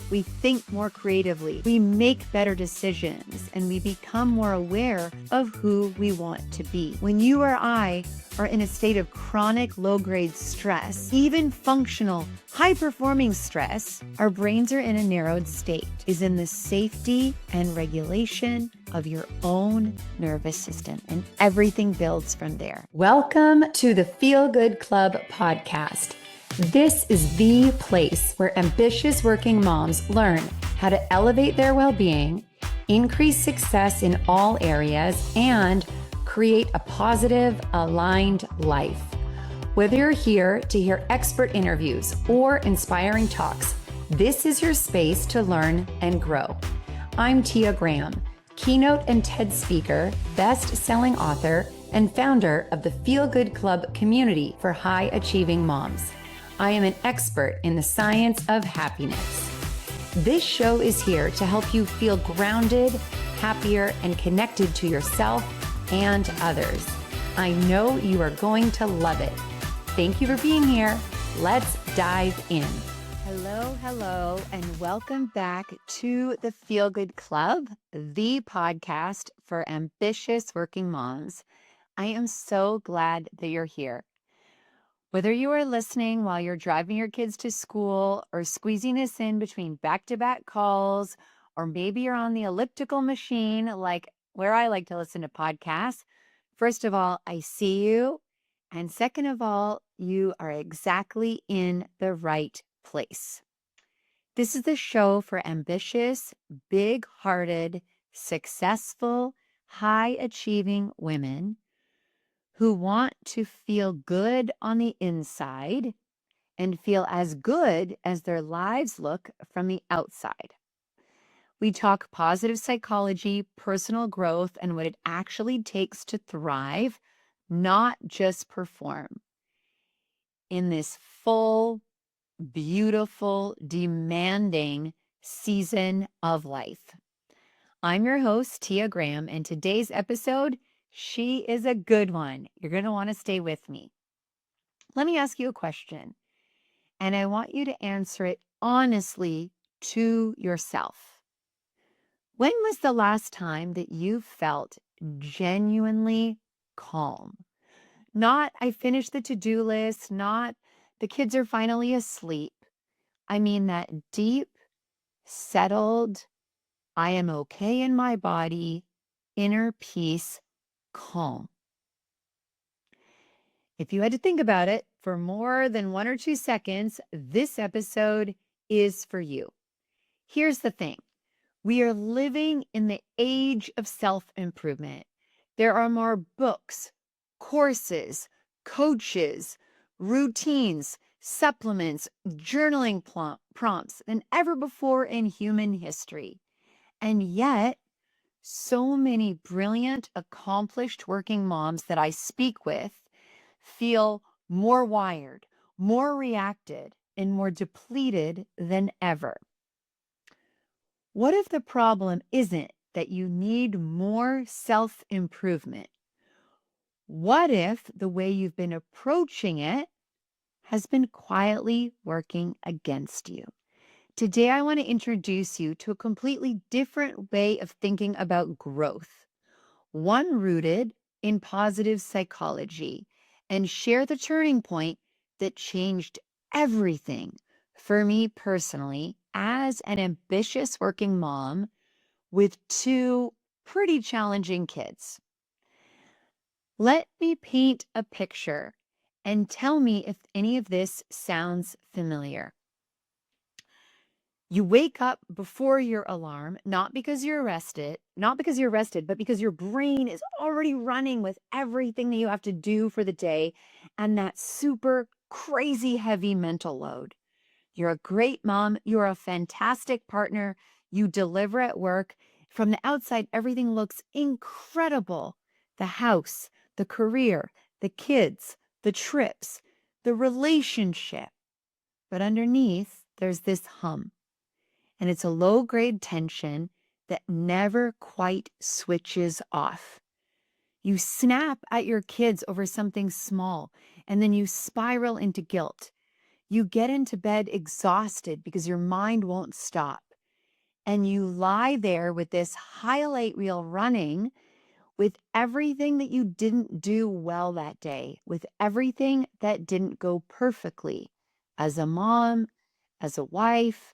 we think more creatively, we make better decisions, and we become more aware of who we want to be. When you or I are in a state of chronic low-grade stress, even functional, high-performing stress, our brains are in a narrowed state, is in the safety and regulation of your own nervous system, and everything builds from there. Welcome to the Feel Good Club podcast. This is the place where ambitious working moms learn how to elevate their well-being, increase success in all areas, and create a positive, aligned life. Whether you're here to hear expert interviews or inspiring talks, this is your space to learn and grow. I'm Tia Graham, keynote and TED speaker, best-selling author, and founder of the Feel Good Club community for high-achieving moms. I am an expert in the science of happiness. This show is here to help you feel grounded, happier, and connected to yourself and others. I know you are going to love it. Thank you for being here. Let's dive in. Hello, and welcome back to the Feel Good Club, the podcast for ambitious working moms. I am so glad that you're here. Whether you are listening while you're driving your kids to school or squeezing us in between back-to-back calls, or maybe you're on the elliptical machine like where I like to listen to podcasts, first of all, I see you. And second of all, you are exactly in the right place. This is the show for ambitious, big-hearted, successful, high-achieving women who want to feel good on the inside and feel as good as their lives look from the outside. We talk positive psychology, personal growth, and what it actually takes to thrive, not just perform. In this full, beautiful, demanding season of life. I'm your host, Tia Graham, and today's episode, she is a good one. You're going to want to stay with me. Let me ask you a question, and I want you to answer it honestly to yourself. When was the last time that you felt genuinely calm? Not, I finished the to-do list, not, the kids are finally asleep. I mean that deep, settled, I am okay in my body, inner peace, calm. If you had to think about it for more than 1 or 2 seconds, this episode is for you. Here's the thing. We are living in the age of self-improvement. There are more books, courses, coaches, routines, supplements, journaling prompts than ever before in human history. And yet, so many brilliant, accomplished working moms that I speak with feel more wired, more reacted, and more depleted than ever. What if the problem isn't that you need more self-improvement? What if the way you've been approaching it has been quietly working against you? Today, I want to introduce you to a completely different way of thinking about growth, one rooted in positive psychology, and share the turning point that changed everything for me personally as an ambitious working mom with 2 pretty challenging kids. Let me paint a picture and tell me if any of this sounds familiar. You wake up before your alarm, not because you're rested, but because your brain is already running with everything that you have to do for the day and that super crazy heavy mental load. You're a great mom. You're a fantastic partner. You deliver at work. From the outside, everything looks incredible. The house, the career, the kids, the trips, the relationship. But underneath, there's this hum. And it's a low-grade tension that never quite switches off. You snap at your kids over something small, and then you spiral into guilt. You get into bed exhausted because your mind won't stop. And you lie there with this highlight reel running with everything that you didn't do well that day, with everything that didn't go perfectly as a mom, as a wife,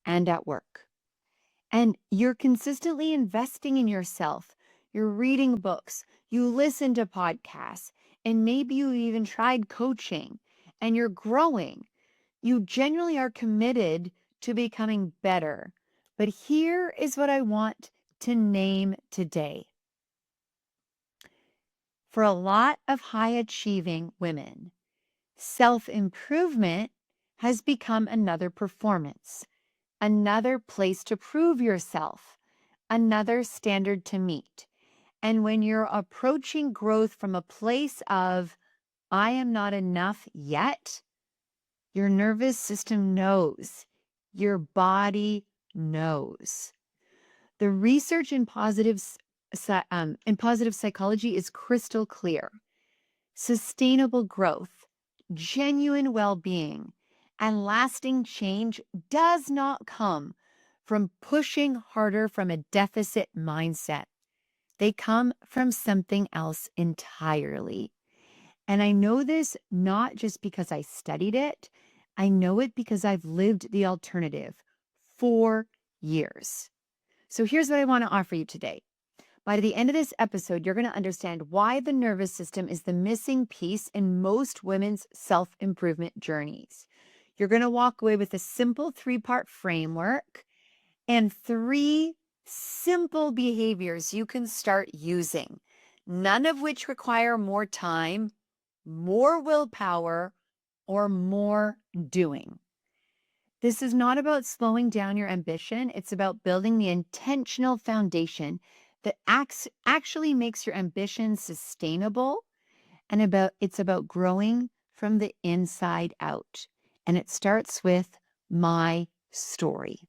and at work. And you're consistently investing in yourself. You're reading books, you listen to podcasts, and maybe you even tried coaching and you're growing. You genuinely are committed to becoming better. But here is what I want to name today. For a lot of high achieving women, self-improvement has become another performance, another place to prove yourself, another standard to meet. And when you're approaching growth from a place of, I am not enough yet, your nervous system knows, your body knows. The research in positive psychology is crystal clear. Sustainable growth, genuine well-being, and lasting change does not come from pushing harder from a deficit mindset. They come from something else entirely. And I know this not just because I studied it, I know it because I've lived the alternative for years. So here's what I want to offer you today. By the end of this episode, you're going to understand why the nervous system is the missing piece in most women's self-improvement journeys. You're going to walk away with a simple 3-part framework and 3 simple behaviors you can start using, none of which require more time, more willpower, or more doing. This is not about slowing down your ambition. It's about building the intentional foundation that actually makes your ambition sustainable, and it's about growing from the inside out. And it starts with my story.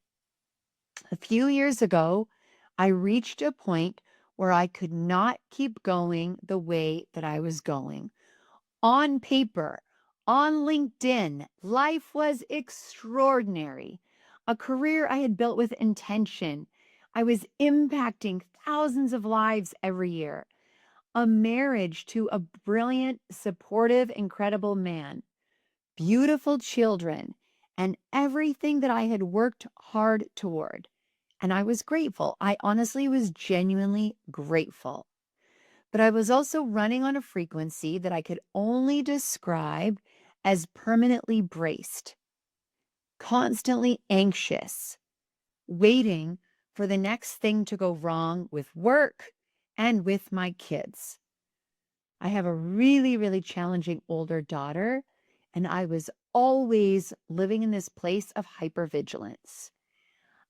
A few years ago, I reached a point where I could not keep going the way that I was going. On paper, on LinkedIn, life was extraordinary. A career I had built with intention. I was impacting thousands of lives every year. A marriage to a brilliant, supportive, incredible man. Beautiful children, and everything that I had worked hard toward. And I was grateful. I honestly was genuinely grateful. But I was also running on a frequency that I could only describe as permanently braced, constantly anxious, waiting for the next thing to go wrong with work and with my kids. I have a really, really challenging older daughter, and I was always living in this place of hypervigilance.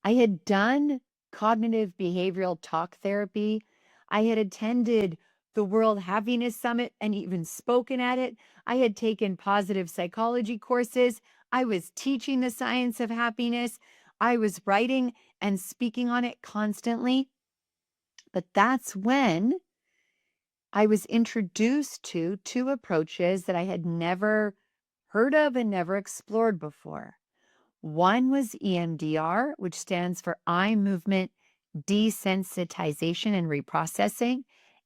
I had done cognitive behavioral talk therapy. I had attended the World Happiness Summit and even spoken at it. I had taken positive psychology courses. I was teaching the science of happiness. I was writing and speaking on it constantly. But that's when I was introduced to 2 approaches that I had never heard of and never explored before. One was EMDR, which stands for eye movement desensitization and reprocessing,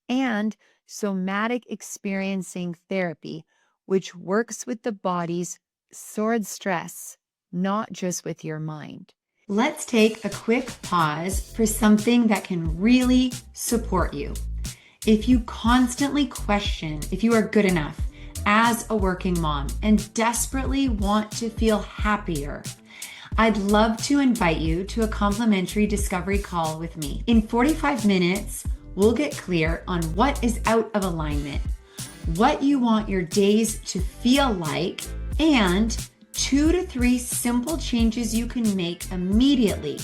and somatic experiencing therapy, which works with the body's stored stress, not just with your mind. Let's take a quick pause for something that can really support you. If you constantly question if you are good enough as a working mom and desperately want to feel happier, I'd love to invite you to a complimentary discovery call with me. In 45 minutes, we'll get clear on what is out of alignment, what you want your days to feel like, and 2 to 3 simple changes you can make immediately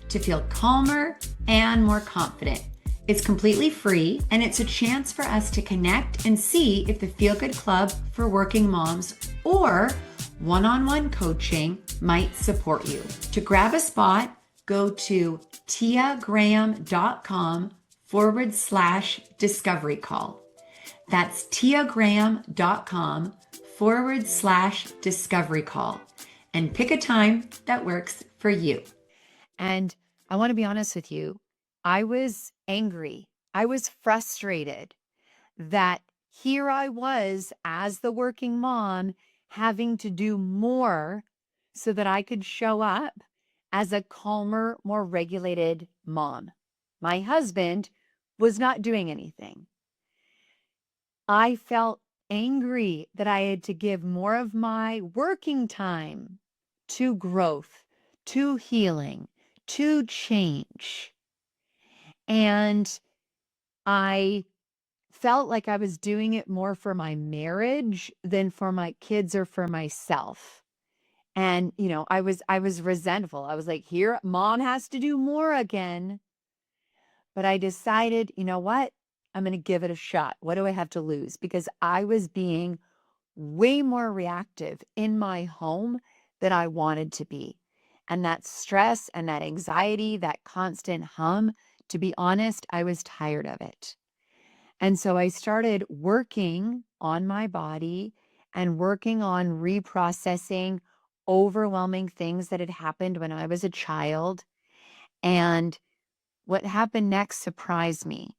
to feel calmer and more confident. It's completely free, and it's a chance for us to connect and see if the Feel Good Club for working moms or one-on-one coaching might support you. To grab a spot, go to tiagraham.com/discovery call. That's tiagraham.com/discovery call. and pick a time that works for you. And I want to be honest with you, I was angry. I was frustrated that here I was as the working mom having to do more so that I could show up as a calmer, more regulated mom. My husband was not doing anything. I felt angry that I had to give more of my working time to growth, to healing, to change. And I felt like I was doing it more for my marriage than for my kids or for myself. And, I was resentful. I was like, here, mom has to do more again. But I decided, you know what? I'm going to give it a shot. What do I have to lose? Because I was being way more reactive in my home than I wanted to be. And that stress and that anxiety, that constant hum, to be honest, I was tired of it. And so I started working on my body and working on reprocessing overwhelming things that had happened when I was a child. And what happened next surprised me.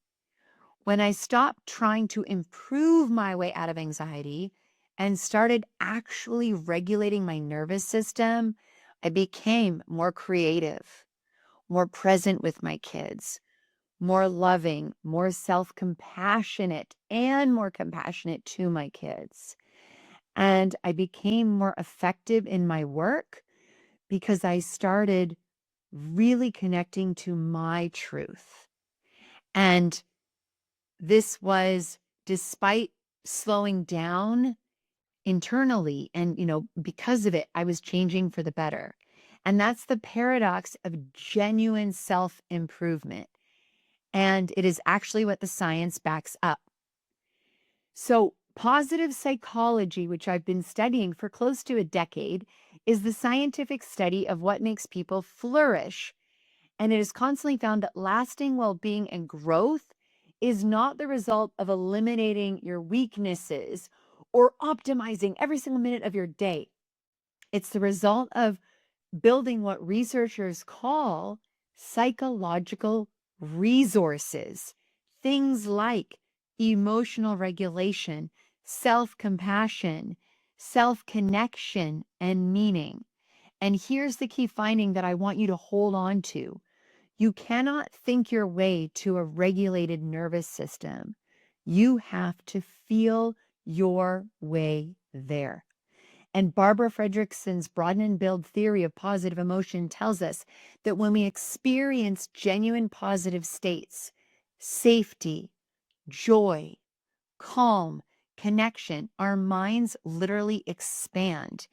When I stopped trying to improve my way out of anxiety and started actually regulating my nervous system, I became more creative, more present with my kids, more loving, more self-compassionate, and more compassionate to my kids. And I became more effective in my work because I started really connecting to my truth. And this was despite slowing down internally. And, because of it, I was changing for the better. And that's the paradox of genuine self-improvement. And it is actually what the science backs up. So, positive psychology, which I've been studying for close to a decade, is the scientific study of what makes people flourish. And it is constantly found that lasting well being and growth is not the result of eliminating your weaknesses or optimizing every single minute of your day. It's the result of building what researchers call psychological resources, things like emotional regulation, self compassion, self connection, and meaning. And here's the key finding that I want you to hold on to. You cannot think your way to a regulated nervous system. You have to feel your way there. And Barbara Fredrickson's broaden and build theory of positive emotion tells us that when we experience genuine positive states, safety, joy, calm, connection, our minds literally expand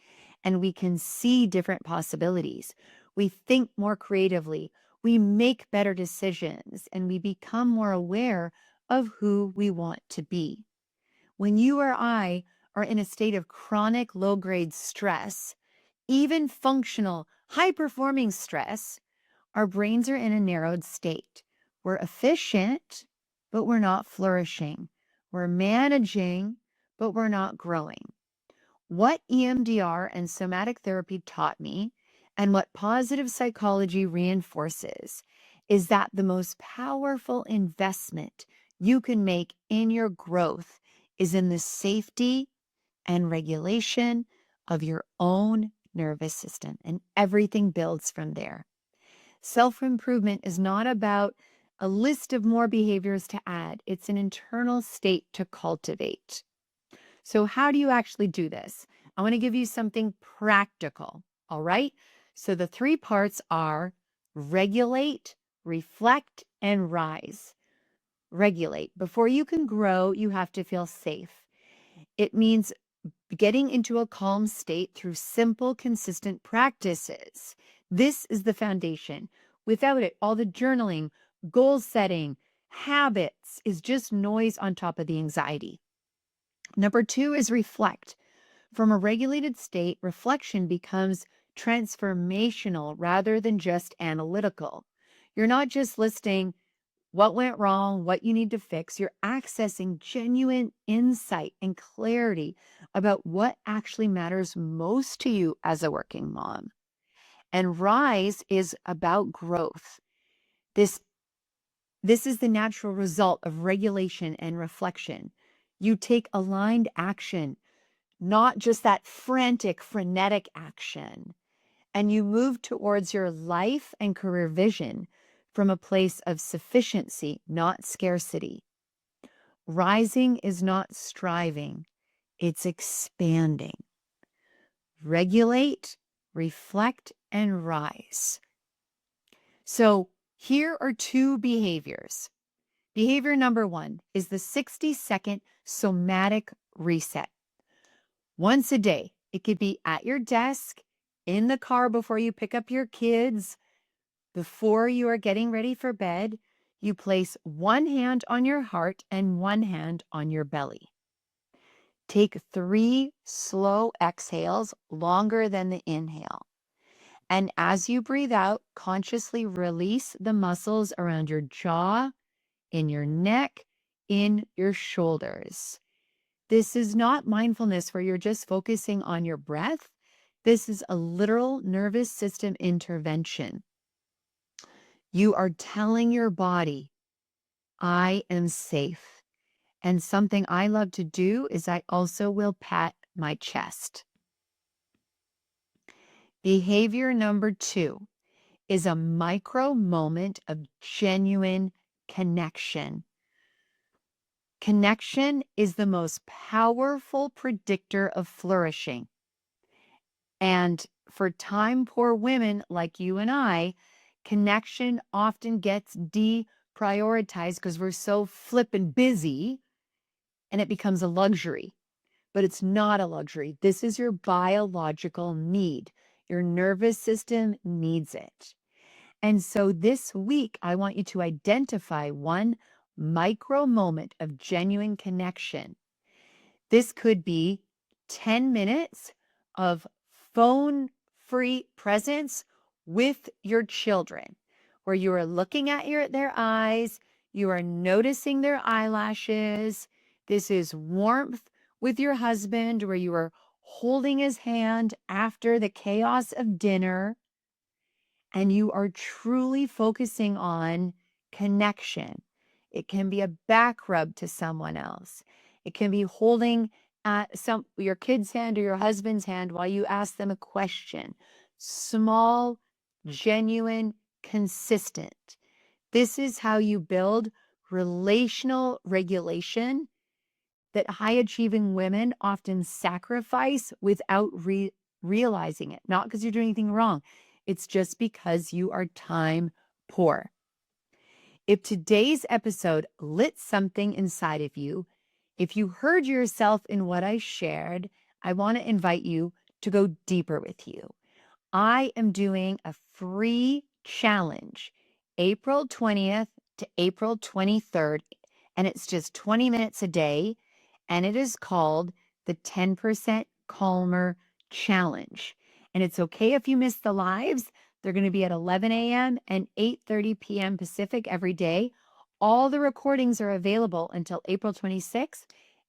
and we can see different possibilities. We think more creatively, we make better decisions, and we become more aware of who we want to be. When you or I are in a state of chronic low-grade stress, even functional, high-performing stress, our brains are in a narrowed state. We're efficient, but we're not flourishing. We're managing, but we're not growing. What EMDR and somatic therapy taught me, and what positive psychology reinforces, is that the most powerful investment you can make in your growth is in the safety and regulation of your own nervous system, and everything builds from there. Self-improvement is not about a list of more behaviors to add. It's an internal state to cultivate. So how do you actually do this? I want to give you something practical, all right? So the three parts are regulate, reflect, and rise. Regulate. Before you can grow, you have to feel safe. It means getting into a calm state through simple, consistent practices. This is the foundation. Without it, all the journaling, goal setting, habits is just noise on top of the anxiety. Number two is reflect. From a regulated state, reflection becomes transformational rather than just analytical. You're not just listing what went wrong, what you need to fix. You're accessing genuine insight and clarity about what actually matters most to you as a working mom. And Rise is about growth. This is the natural result of regulation and reflection. You take aligned action, not just that frantic, frenetic action. And you move towards your life and career vision from a place of sufficiency, not scarcity. Rising is not striving, it's expanding. Regulate, reflect, and rise. So here are two behaviors. Behavior number 1 is the 60-second somatic reset. Once a day, it could be at your desk, in the car before you pick up your kids, before you are getting ready for bed. You place one hand on your heart and one hand on your belly. Take 3 slow exhales, longer than the inhale. And as you breathe out, consciously release the muscles around your jaw, in your neck, in your shoulders. This is not mindfulness where you're just focusing on your breath. This is a literal nervous system intervention. You are telling your body, I am safe. And something I love to do is I also will pat my chest. Behavior number 2 is a micro moment of genuine connection. Connection is the most powerful predictor of flourishing. And for time-poor women like you and I, connection often gets deprioritized because we're so flippin' busy, and it becomes a luxury. But it's not a luxury. This is your biological need. Your nervous system needs it. And so this week, I want you to identify one micro moment of genuine connection. This could be 10 minutes of phone-free presence with your children, where you are looking at their eyes, you are noticing their eyelashes. This is warmth with your husband, where you are holding his hand after the chaos of dinner, and you are truly focusing on connection. It can be a back rub to someone else. It can be holding your kid's hand or your husband's hand while you ask them a question. Small, genuine, consistent. This is how you build relational regulation that high-achieving women often sacrifice without realizing it. Not because you're doing anything wrong. It's just because you are time poor. If today's episode lit something inside of you, if you heard yourself in what I shared, I want to invite you to go deeper with you. I am doing a free challenge, April 20th to April 23rd, and it's just 20 minutes a day, and it is called the 10% Calmer Challenge. And it's okay if you miss the lives. They're going to be at 11 a.m. and 8:30 p.m. Pacific every day. All the recordings are available until April 26th,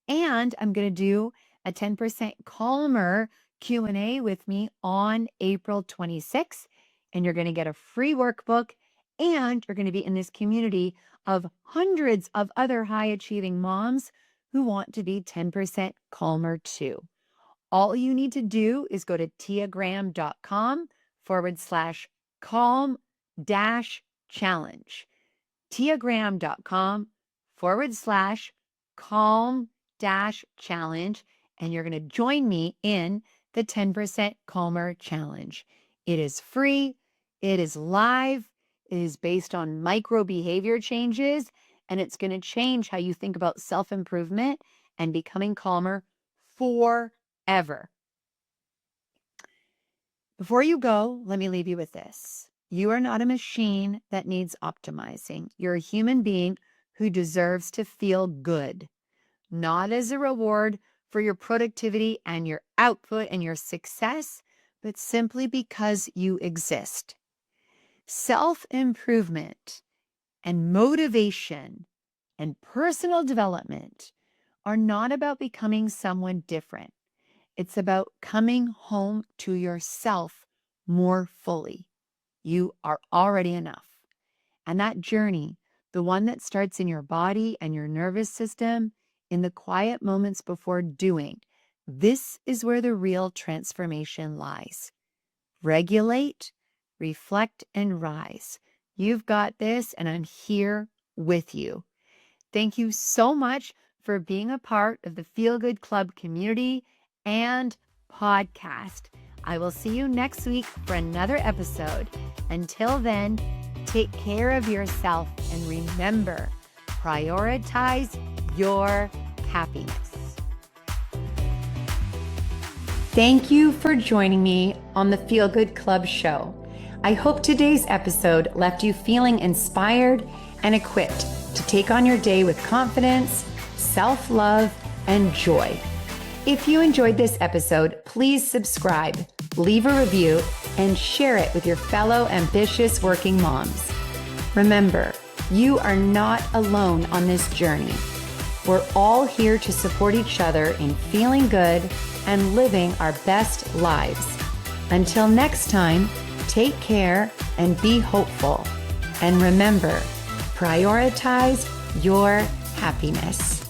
and I'm going to do a 10% Calmer Q&A with me on April 26th, and you're going to get a free workbook, and you're going to be in this community of hundreds of other high-achieving moms who want to be 10% calmer too. All you need to do is go to tiagram.com/calm-challenge. tiagram.com/calm-challenge, and you're going to join me in the 10% Calmer Challenge. It is free, it is live, it is based on micro behavior changes, and it's going to change how you think about self-improvement and becoming calmer forever. Before you go, let me leave you with this. You are not a machine that needs optimizing. You're a human being who deserves to feel good, not as a reward for your productivity and your output and your success, but simply because you exist. Self-improvement And motivation and personal development are not about becoming someone different. It's about coming home to yourself more fully. You are already enough. And that journey, the one that starts in your body and your nervous system, in the quiet moments before doing, this is where the real transformation lies. Regulate, reflect, and rise. You've got this, and I'm here with you. Thank you so much for being a part of the Feel Good Club community and podcast. I will see you next week for another episode. Until then, take care of yourself and remember, prioritize your happiness. Thank you for joining me on the Feel Good Club show. I hope today's episode left you feeling inspired and equipped to take on your day with confidence, self-love, and joy. If you enjoyed this episode, please subscribe, leave a review, and share it with your fellow ambitious working moms. Remember, you are not alone on this journey. We're all here to support each other in feeling good and living our best lives. Until next time, take care and be hopeful. And remember, prioritize your happiness.